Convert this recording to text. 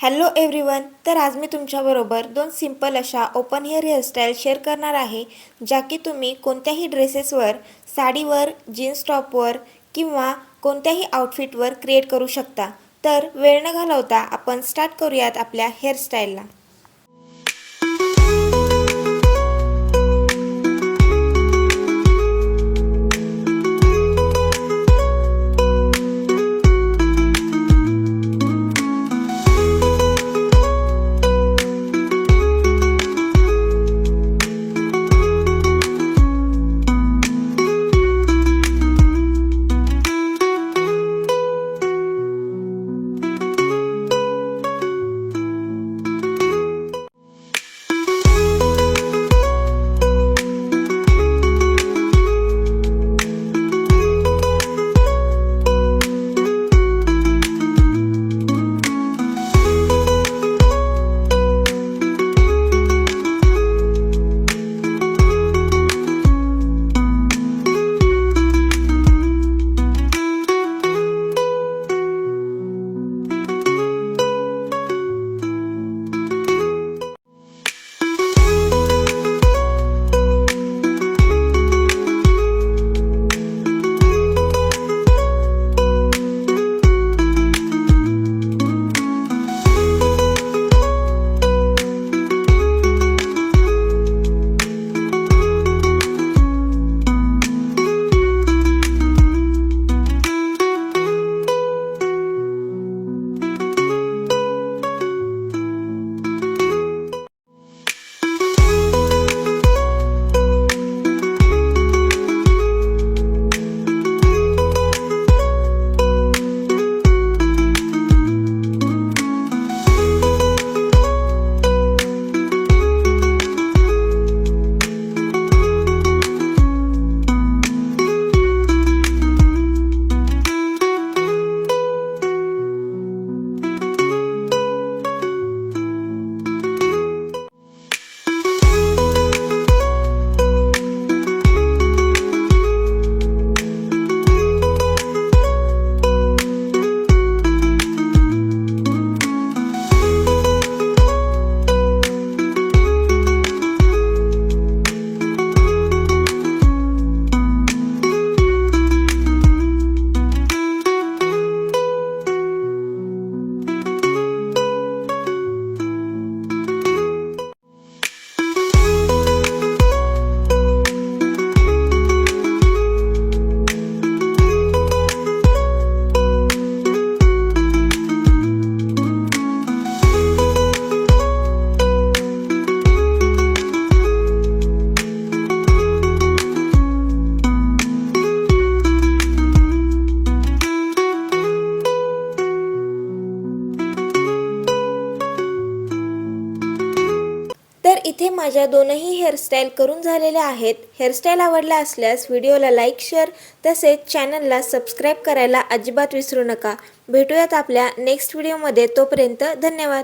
Hello everyone, तर आज मी तुमच्याबरोबर दोन सिंपल अशा ओपन हेअर हेअरस्टाईल शेअर करणार आहे, ज्या की तुम्ही कोणत्याही ड्रेसेसवर, साडीवर, जीन्स टॉपवर किंवा कोणत्याही आउटफिटवर क्रिएट करू शकता। तर वेळ न घालवता आपण स्टार्ट करूयात आपल्या हेअरस्टाईलला। तर इथे माझ्या दोनही हेअरस्टाईल करून झालेल्या आहेत। हेअरस्टाईल आवडल्या असल्यास व्हिडिओला लाईक, शेअर तसेच चॅनलला सबस्क्राईब करायला अजिबात विसरू नका। भेटूयात आपल्या नेक्स्ट व्हिडिओमध्ये, तोपर्यंत धन्यवाद।